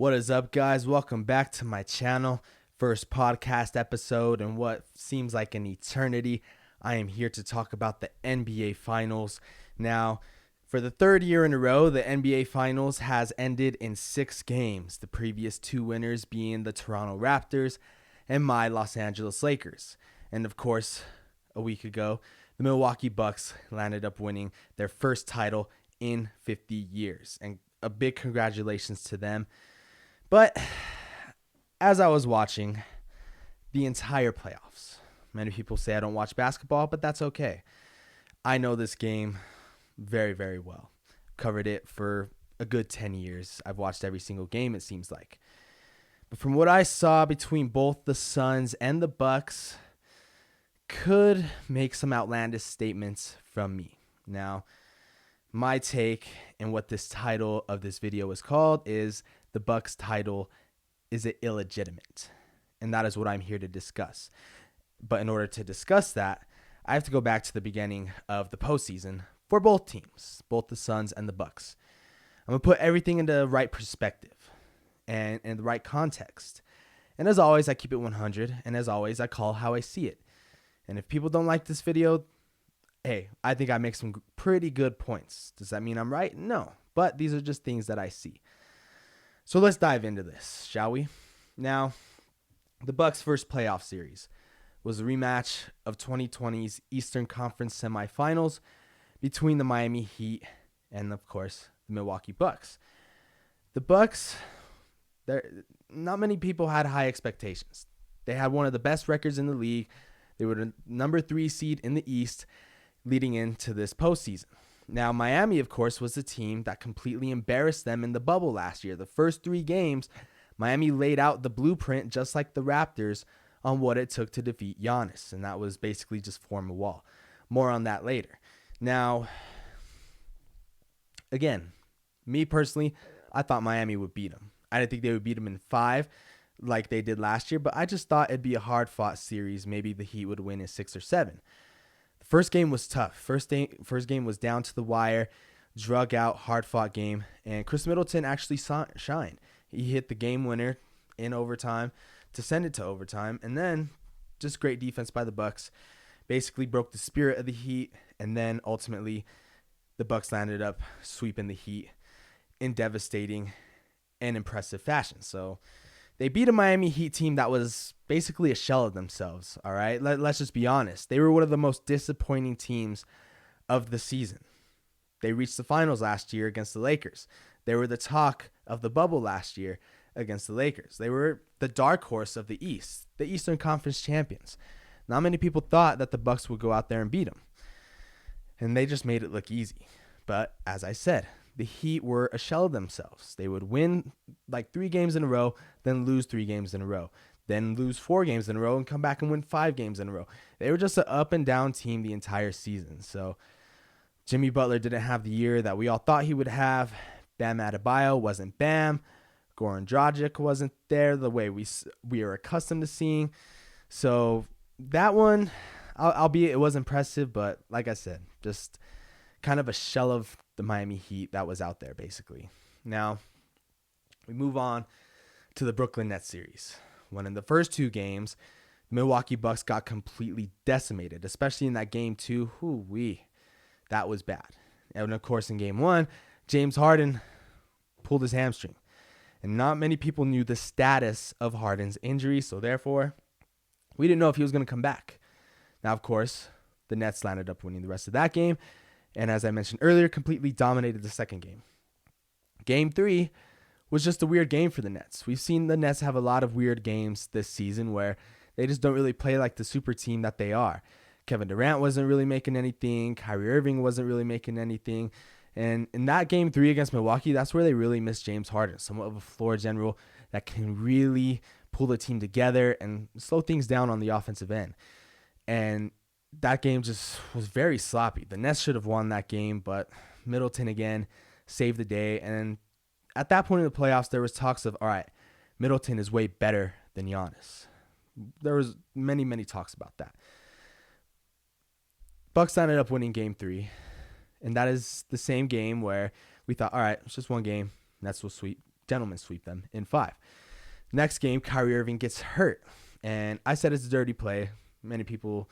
What is up, guys? Welcome back to my channel. First podcast episode in what seems like an eternity. I am here to talk about the NBA Finals. Now, for the third year in a row, the NBA Finals has ended in 6 games, the previous 2 winners being the Toronto Raptors and my Los Angeles Lakers. And of course, a week ago, the Milwaukee Bucks landed up winning their first title in 50 years. And a big congratulations to them. But as I was watching the entire playoffs, many people say I don't watch basketball, but that's okay. I know this game very, very well. Covered it for a good 10 years. I've watched every single game, it seems like. But from what I saw between both the Suns and the Bucks, could make some outlandish statements from me. Now, my take and what this title of this video is called is the Bucks title, is it illegitimate? And that is what I'm here to discuss. But in order to discuss that, I have to go back to the beginning of the postseason for both teams, both the Suns and the Bucks. I'm going to put everything into the right perspective and in the right context. And as always, I keep it 100. And as always, I call how I see it. And if people don't like this video, hey, I think I make some pretty good points. Does that mean I'm right? No. But these are just things that I see. So let's dive into this, shall we? Now, the Bucks' first playoff series was a rematch of 2020's Eastern Conference semifinals between the Miami Heat and, of course, the Milwaukee Bucks. The Bucks, not many people had high expectations. They had one of the best records in the league. They were the number 3 seed in the East leading into this postseason. Now, Miami, of course, was the team that completely embarrassed them in the bubble last year. The first 3 games, Miami laid out the blueprint, just like the Raptors, on what it took to defeat Giannis, and that was basically just form a wall. More on that later. Now, again, me personally, I thought Miami would beat them. I didn't think they would beat them in 5 like they did last year, but I just thought it'd be a hard-fought series. Maybe the Heat would win in 6 or 7. The first game was tough. First game was down to the wire, drug out, hard-fought game, and Chris Middleton actually shined. He hit the game winner in overtime to send it to overtime, and then just great defense by the Bucks. Basically broke the spirit of the Heat, and then ultimately the Bucks landed up sweeping the Heat in devastating and impressive fashion. So they beat a Miami Heat team that was basically a shell of themselves, all right? Let's just be honest. They were one of the most disappointing teams of the season. They reached the finals last year against the Lakers. They were the talk of the bubble last year against the Lakers. They were the dark horse of the East, the Eastern Conference champions. Not many people thought that the Bucks would go out there and beat them. And they just made it look easy. But as I said, the Heat were a shell of themselves. They would win like 3 games in a row, then lose 3 games in a row, then lose 4 games in a row and come back and win 5 games in a row. They were just an up and down team the entire season. So Jimmy Butler didn't have the year that we all thought he would have. Bam Adebayo wasn't Bam. Goran Dragic wasn't there the way we are accustomed to seeing. So that one, albeit it was impressive, but like I said, just kind of a shell of the Miami Heat that was out there, basically. Now, we move on to the Brooklyn Nets series. When in the first 2 games, the Milwaukee Bucks got completely decimated, especially in that game 2. That was bad. And of course, in game 1, James Harden pulled his hamstring. And not many people knew the status of Harden's injury, so therefore, we didn't know if he was going to come back. Now, of course, the Nets landed up winning the rest of that game, and as I mentioned earlier, completely dominated the second game. Game 3 was just a weird game for the Nets. We've seen the Nets have a lot of weird games this season where they just don't really play like the super team that they are. Kevin Durant wasn't really making anything. Kyrie Irving wasn't really making anything. And in that game 3 against Milwaukee, that's where they really missed James Harden, somewhat of a floor general that can really pull the team together and slow things down on the offensive end. And that game just was very sloppy. The Nets should have won that game, but Middleton again saved the day. And at that point in the playoffs, there was talks of, all right, Middleton is way better than Giannis. There was many, many talks about that. Bucks ended up winning game 3. And that is the same game where we thought, all right, it's just one game. Nets will sweep. gentlemen sweep them in 5. Next game, Kyrie Irving gets hurt. And I said it's a dirty play. Many people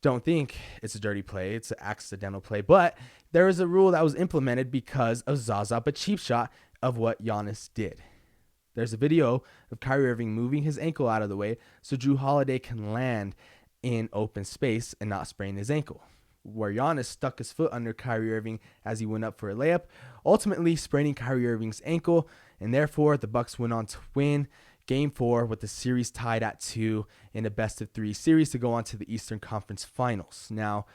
don't think it's a dirty play. It's an accidental play. But there is a rule that was implemented because of Zaza, a cheap shot of what Giannis did. There's a video of Kyrie Irving moving his ankle out of the way so Jrue Holiday can land in open space and not sprain his ankle, where Giannis stuck his foot under Kyrie Irving as he went up for a layup, ultimately spraining Kyrie Irving's ankle, and therefore the Bucks went on to win Game 4 with the series tied at 2 in a best-of-3 series to go on to the Eastern Conference Finals. Now,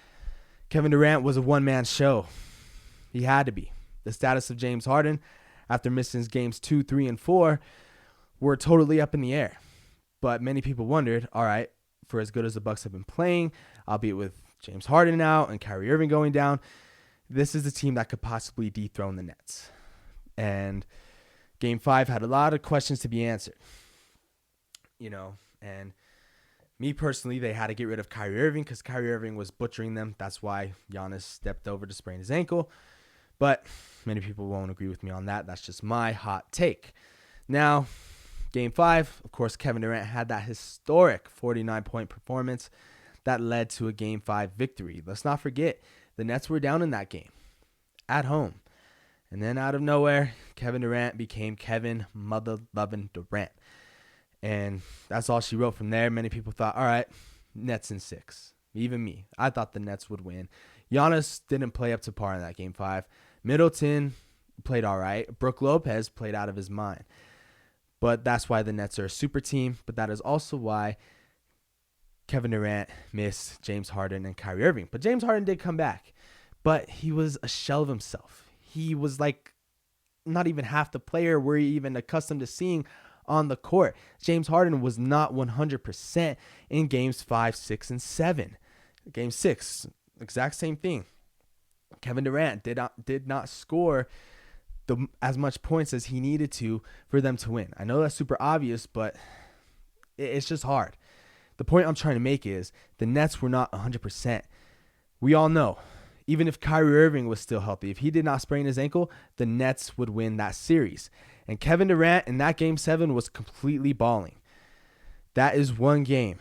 Kevin Durant was a one-man show. He had to be. The status of James Harden after missing games 2, 3, and 4 were totally up in the air. But many people wondered, all right, for as good as the Bucks have been playing, albeit with James Harden out and Kyrie Irving going down, this is the team that could possibly dethrone the Nets. And Game 5 had a lot of questions to be answered. And me personally, they had to get rid of Kyrie Irving because Kyrie Irving was butchering them. That's why Giannis stepped over to sprain his ankle. But many people won't agree with me on that. That's just my hot take. Now, Game 5, of course, Kevin Durant had that historic 49-point performance that led to a Game 5 victory. Let's not forget, the Nets were down in that game at home. And then out of nowhere, Kevin Durant became Kevin Mother-Lovin' Durant. And that's all she wrote from there. Many people thought, all right, Nets in 6. Even me. I thought the Nets would win. Giannis didn't play up to par in that Game 5. Middleton played all right. Brook Lopez played out of his mind. But that's why the Nets are a super team. But that is also why Kevin Durant missed James Harden and Kyrie Irving. But James Harden did come back. But he was a shell of himself. He was like not even half the player we're even accustomed to seeing on the court. James Harden was not 100% in games 5, 6, and 7. Game 6, exact same thing. Kevin Durant did not score as much points as he needed to for them to win. I know that's super obvious, but it's just hard. The point I'm trying to make is the Nets were not 100%. We all know, even if Kyrie Irving was still healthy, if he did not sprain his ankle, the Nets would win that series. And Kevin Durant in that Game 7 was completely balling. That is one game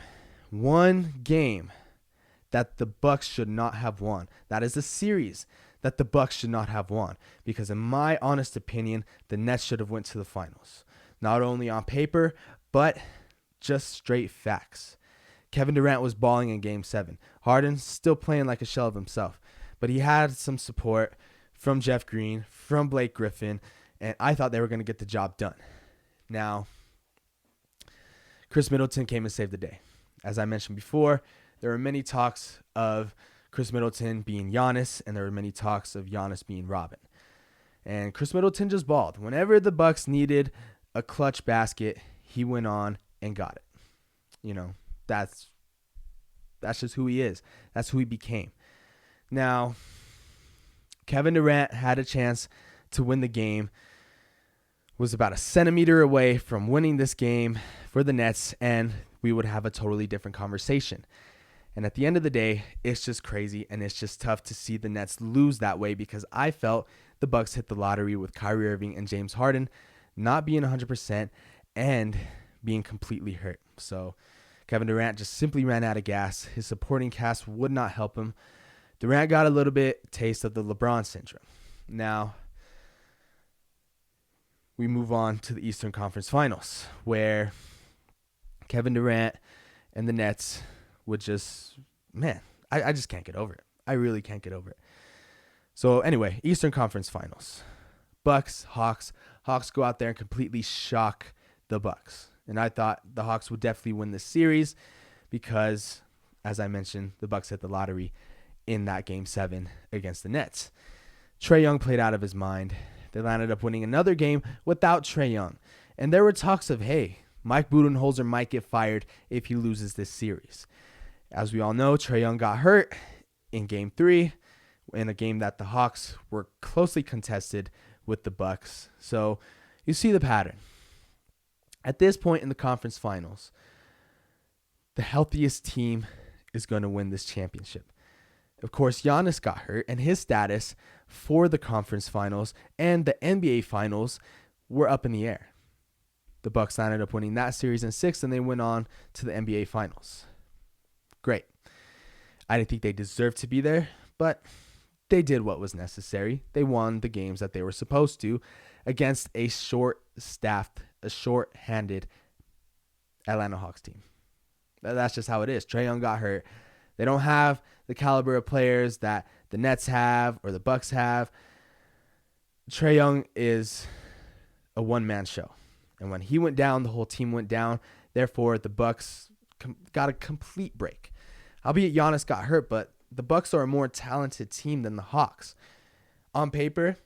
that the Bucks should not have won. That is a series that the Bucks should not have won. Because in my honest opinion, the Nets should have went to the finals. Not only on paper, but just straight facts. Kevin Durant was balling in Game 7. Harden still playing like a shell of himself. But he had some support from Jeff Green, from Blake Griffin, and I thought they were going to get the job done. Now, Chris Middleton came and saved the day. As I mentioned before, there were many talks of Chris Middleton being Giannis, and there were many talks of Giannis being Robin. And Chris Middleton just balled. Whenever the Bucks needed a clutch basket, he went on and got it. That's just who he is. That's who he became. Now, Kevin Durant had a chance to win the game, was about a centimeter away from winning this game for the Nets, and we would have a totally different conversation. And at the end of the day, it's just crazy, and it's just tough to see the Nets lose that way because I felt the Bucks hit the lottery with Kyrie Irving and James Harden not being 100% and being completely hurt. So Kevin Durant just simply ran out of gas. His supporting cast would not help him. Durant got a little bit taste of the LeBron syndrome. Now, we move on to the Eastern Conference Finals, where Kevin Durant and the Nets would just, I just can't get over it. I really can't get over it. So anyway, Eastern Conference Finals. Bucks, Hawks. Hawks go out there and completely shock the Bucks. And I thought the Hawks would definitely win this series because, as I mentioned, the Bucks hit the lottery in that Game 7 against the Nets. Trae Young played out of his mind. They landed up winning another game without Trae Young. And there were talks of, hey, Mike Budenholzer might get fired if he loses this series. As we all know, Trae Young got hurt in Game 3 in a game that the Hawks were closely contested with the Bucks. So you see the pattern. At this point in the conference finals, the healthiest team is going to win this championship. Of course, Giannis got hurt, and his status for the conference finals and the NBA finals were up in the air. The Bucks ended up winning that series in 6, and they went on to the NBA Finals. Great. I didn't think they deserved to be there, but they did what was necessary. They won the games that they were supposed to against a short-handed Atlanta Hawks team. That's just how it is. Trae Young got hurt. They don't have the caliber of players that the Nets have or the Bucks have. Trae Young is a one-man show. And when he went down, the whole team went down. Therefore, the Bucks got a complete break. Albeit Giannis got hurt, but the Bucks are a more talented team than the Hawks. On paper,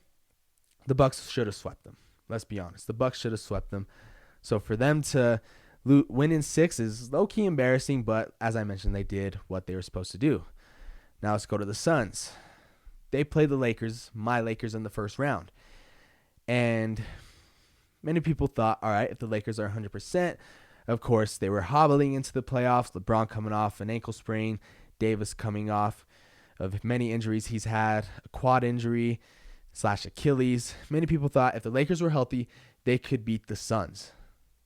the Bucks should have swept them. Let's be honest. The Bucks should have swept them. So for them to win in 6 is low-key embarrassing, but as I mentioned, they did what they were supposed to do. Now let's go to the Suns. They played the Lakers, my Lakers, in the first round. And many people thought, all right, if the Lakers are 100%, of course, they were hobbling into the playoffs. LeBron coming off an ankle sprain. Davis coming off of many injuries he's had, a quad injury / Achilles. Many people thought if the Lakers were healthy, they could beat the Suns.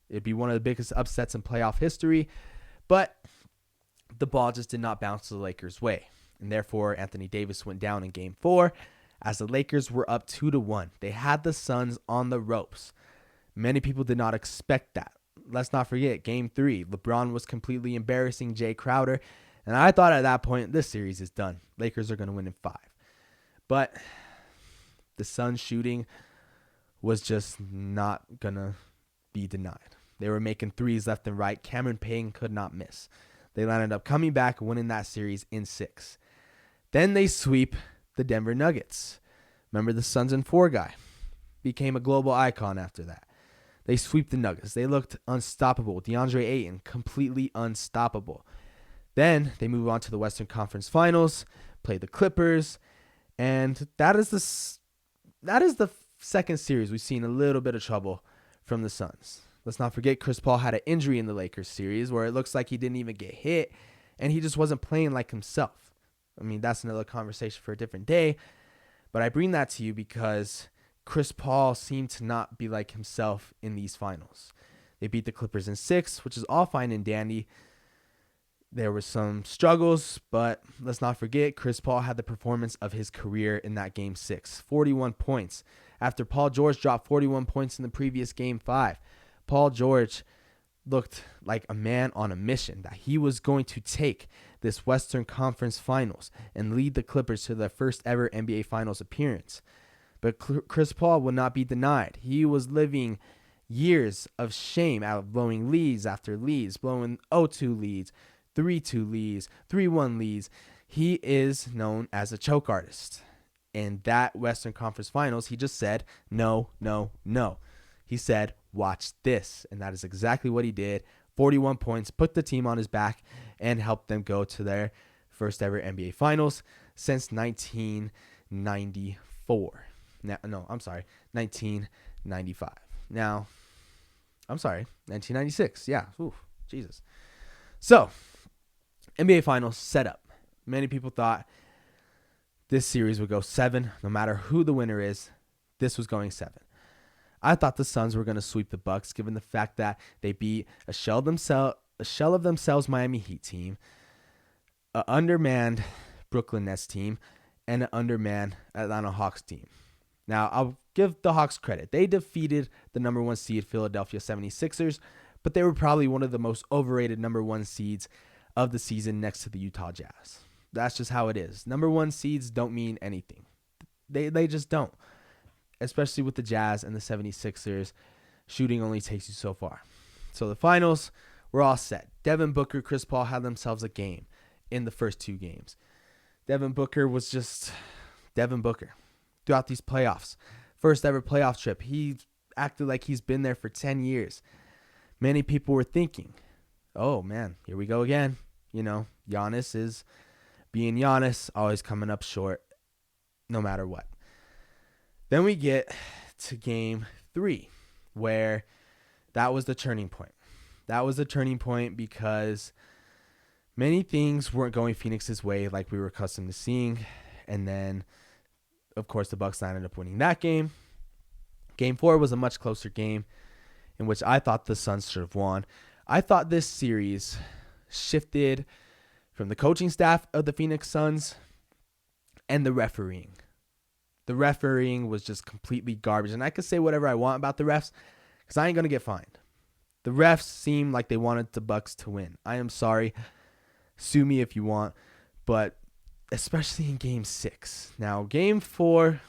It'd be one of the biggest upsets in playoff history, but the ball just did not bounce the Lakers' way. And therefore, Anthony Davis went down in Game 4 as the Lakers were up 2-1. They had the Suns on the ropes. Many people did not expect that. Let's not forget, Game 3, LeBron was completely embarrassing Jay Crowder, and I thought at that point, this series is done. Lakers are going to win in 5. But the Suns shooting was just not going to be denied. They were making threes left and right. Cameron Payne could not miss. They ended up coming back and winning that series in 6. Then they sweep the Denver Nuggets. Remember the Suns in 4 guy. Became a global icon after that. They sweep the Nuggets. They looked unstoppable. DeAndre Ayton, completely unstoppable. Then they move on to the Western Conference Finals, play the Clippers, and that is the second series we've seen a little bit of trouble from the Suns. Let's not forget Chris Paul had an injury in the Lakers series where it looks like he didn't even get hit, and he just wasn't playing like himself. I mean, that's another conversation for a different day, but I bring that to you because Chris Paul seemed to not be like himself in these finals. They beat the Clippers in 6, which is all fine and dandy. There were some struggles, but let's not forget Chris Paul had the performance of his career in that Game 6. 41 points. After Paul George dropped 41 points in the previous Game 5, Paul George looked like a man on a mission, that he was going to take this Western Conference Finals and lead the Clippers to their first ever NBA Finals appearance. But Chris Paul would not be denied. He was living years of shame out of blowing leads after leads, blowing 0-2 leads, 3-2 leads, 3-1 leads. He is known as a choke artist. In that Western Conference Finals, he just said, no, no, no. He said, watch this. And that is exactly what he did. 41 points, put the team on his back, and helped them go to their first ever NBA Finals since 1994. 1995. Now, 1996. Yeah, ooh, Jesus. So, NBA Finals set up. Many people thought this series would go 7. No matter who the winner is, this was going 7. I thought the Suns were going to sweep the Bucks, given the fact that they beat a shell of themselves Miami Heat team, an undermanned Brooklyn Nets team, and an undermanned Atlanta Hawks team. Now, I'll give the Hawks credit. They defeated the number 1 seed Philadelphia 76ers, but they were probably one of the most overrated number 1 seeds of the season next to the Utah Jazz. That's just how it is. Number 1 seeds don't mean anything. They just don't. Especially with the Jazz and the 76ers, shooting only takes you so far. So the finals were all set. Devin Booker, Chris Paul had themselves a game in the first 2 games. Devin Booker was just Devin Booker throughout these playoffs. First ever playoff trip. He acted like he's been there for 10 years. Many people were thinking, oh man, here we go again. You know, Giannis is being Giannis, always coming up short no matter what. Then we get to Game 3, where that was the turning point. That was the turning point because many things weren't going Phoenix's way like we were accustomed to seeing. And then, of course, the Bucks ended up winning that game. Game 4 was a much closer game in which I thought the Suns should have won. I thought this series shifted from the coaching staff of the Phoenix Suns and the refereeing. The refereeing was just completely garbage. And I could say whatever I want about the refs because I ain't going to get fined. The refs seemed like they wanted the Bucks to win. I am sorry. Sue me if you want. But especially in Game 6. Now, Game 3,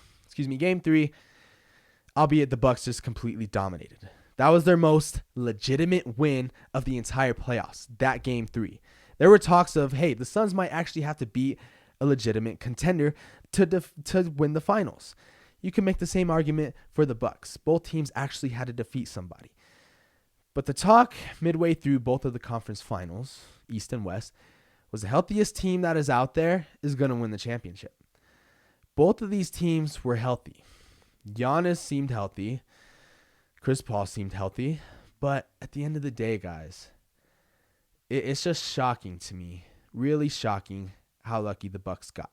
albeit the Bucks just completely dominated. That was their most legitimate win of the entire playoffs, that Game 3. There were talks of, hey, the Suns might actually have to beat a legitimate contender to win the finals. You can make the same argument for the Bucks. Both teams actually had to defeat somebody. But the talk midway through both of the conference finals, East and West, was the healthiest team that is out there is going to win the championship. Both of these teams were healthy. Giannis seemed healthy. Chris Paul seemed healthy. But at the end of the day, guys, it's just shocking to me, really shocking how lucky the Bucks got.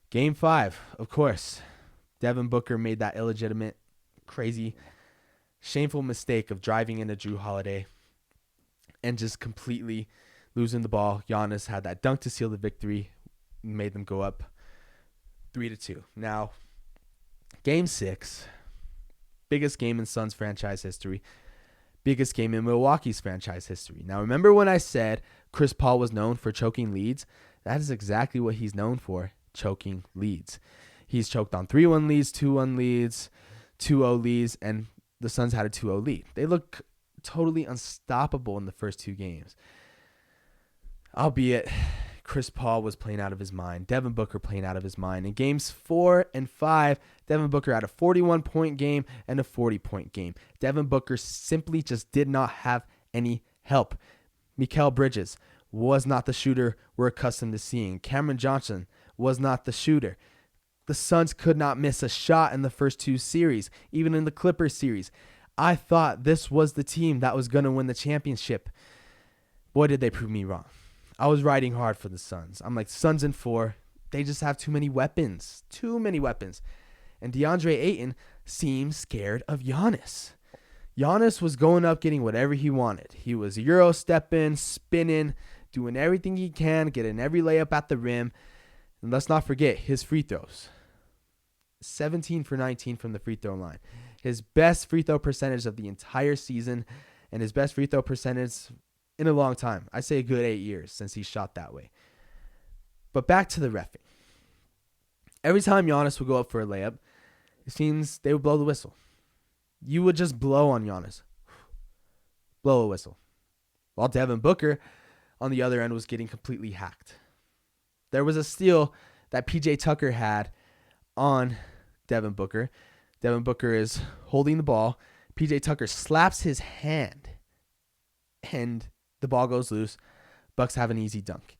Game 5, of course, Devin Booker made that illegitimate, crazy, shameful mistake of driving into Jrue Holiday and just completely losing the ball. Giannis had that dunk to seal the victory, made them go up 3-2. Now, Game 6, biggest game in Suns franchise history, biggest game in Milwaukee's franchise history. Now, remember when I said Chris Paul was known for choking leads? That is exactly what he's known for, choking leads. He's choked on 3-1 leads, 2-1 leads, 2-0 leads, and the Suns had a 2-0 lead. They look totally unstoppable in the first two games. Albeit, Chris Paul was playing out of his mind. Devin Booker playing out of his mind. In Games 4 and 5, Devin Booker had a 41-point game and a 40-point game. Devin Booker simply just did not have any help. Mikal Bridges was not the shooter we're accustomed to seeing. Cameron Johnson was not the shooter. The Suns could not miss a shot in the first two series, even in the Clippers series. I thought this was the team that was going to win the championship. Boy, did they prove me wrong. I was riding hard for the Suns. I'm like, Suns in 4, they just have too many weapons. Too many weapons. And DeAndre Ayton seemed scared of Giannis. Giannis was going up, getting whatever he wanted. He was Euro stepping, spinning, doing everything he can, getting every layup at the rim. And let's not forget his free throws. 17 for 19 from the free throw line. His best free throw percentage of the entire season and his best free throw percentage in a long time. I say a good 8 years since he shot that way. But back to the reffing. Every time Giannis would go up for a layup, it seems they would blow the whistle. You would just blow on Giannis. Blow a whistle. While Devin Booker, on the other end, was getting completely hacked. There was a steal that PJ Tucker had on Devin Booker. Devin Booker is holding the ball. PJ Tucker slaps his hand, and the ball goes loose. Bucks have an easy dunk.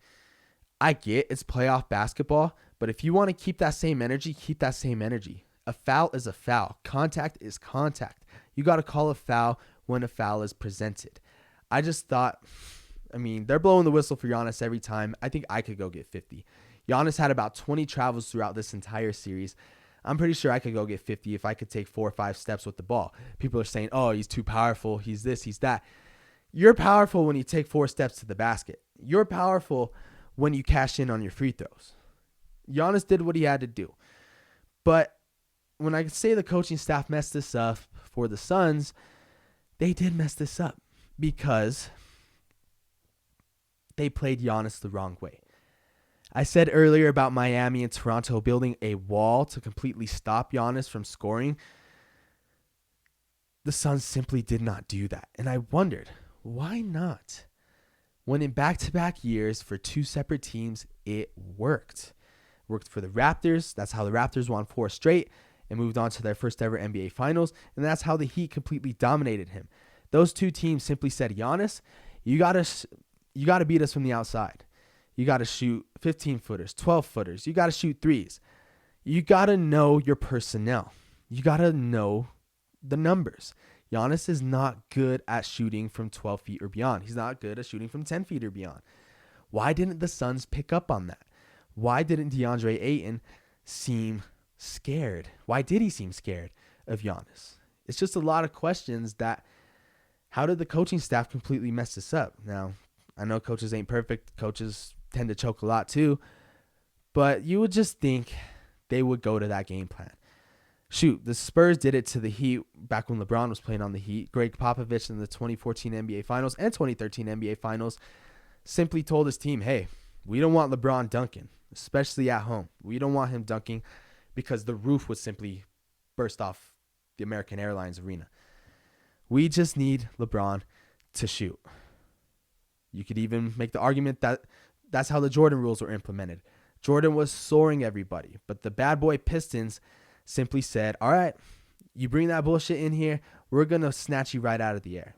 I get it's playoff basketball, but if you want to keep that same energy, keep that same energy. A foul is a foul. Contact is contact. You got to call a foul when a foul is presented. I just thought, they're blowing the whistle for Giannis every time. I think I could go get 50. Giannis had about 20 travels throughout this entire series. I'm pretty sure I could go get 50 if I could take 4 or 5 steps with the ball. People are saying, oh, he's too powerful. He's this, he's that. You're powerful when you take 4 steps to the basket. You're powerful when you cash in on your free throws. Giannis did what he had to do. But when I say the coaching staff messed this up for the Suns, they did mess this up because they played Giannis the wrong way. I said earlier about Miami and Toronto building a wall to completely stop Giannis from scoring. The Suns simply did not do that. And I wondered, why not? When in back-to-back years for 2 separate teams, it worked. It worked for the Raptors. That's how the Raptors won 4 straight and moved on to their first ever NBA Finals. And that's how the Heat completely dominated him. Those 2 teams simply said, Giannis, you gotta beat us from the outside. You got to shoot 15-footers, 12-footers. You got to shoot threes. You got to know your personnel. You got to know the numbers. Giannis is not good at shooting from 12 feet or beyond. He's not good at shooting from 10 feet or beyond. Why didn't the Suns pick up on that? Why didn't DeAndre Ayton seem scared? Why did he seem scared of Giannis. It's just a lot of questions that how did the coaching staff completely mess this up? Now, I know coaches ain't perfect. Coaches tend to choke a lot too. But you would just think they would go to that game plan. Shoot, the Spurs did it to the Heat back when LeBron was playing on the Heat. Greg Popovich in the 2014 NBA Finals and 2013 NBA Finals simply told his team, hey, we don't want LeBron dunking, especially at home. We don't want him dunking because the roof would simply burst off the American Airlines Arena. We just need LeBron to shoot. You could even make the argument that that's how the Jordan rules were implemented. Jordan was soaring everybody, but the bad boy Pistons simply said, all right, you bring that bullshit in here, we're going to snatch you right out of the air.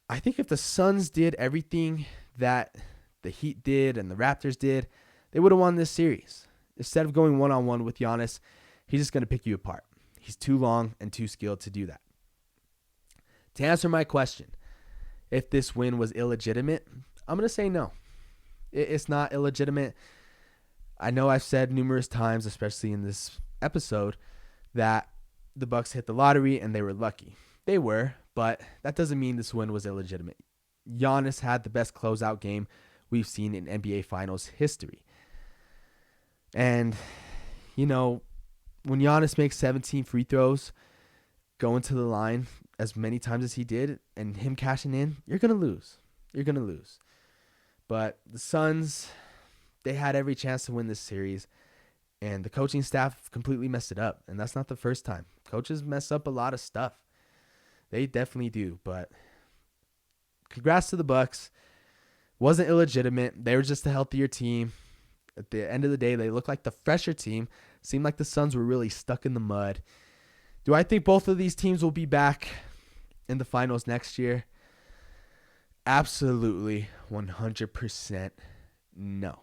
I think if the Suns did everything that the Heat did and the Raptors did, they would have won this series. Instead of going one-on-one with Giannis, he's just going to pick you apart. He's too long and too skilled to do that. To answer my question, if this win was illegitimate, I'm going to say no. It's not illegitimate. I know I've said numerous times, especially in this episode, that the Bucks hit the lottery and they were lucky. They were, but that doesn't mean this win was illegitimate. Giannis had the best closeout game we've seen in NBA Finals history. And, you know, when Giannis makes 17 free throws, going to the line as many times as he did, and him cashing in, you're going to lose. You're going to lose. But the Suns, they had every chance to win this series, and the coaching staff completely messed it up. And that's not the first time. Coaches mess up a lot of stuff. They definitely do. But congrats to the Bucks. Wasn't illegitimate. They were just a healthier team. At the end of the day, they looked like the fresher team. Seemed like the Suns were really stuck in the mud. Do I think both of these teams will be back in the finals next year? Absolutely, 100% no.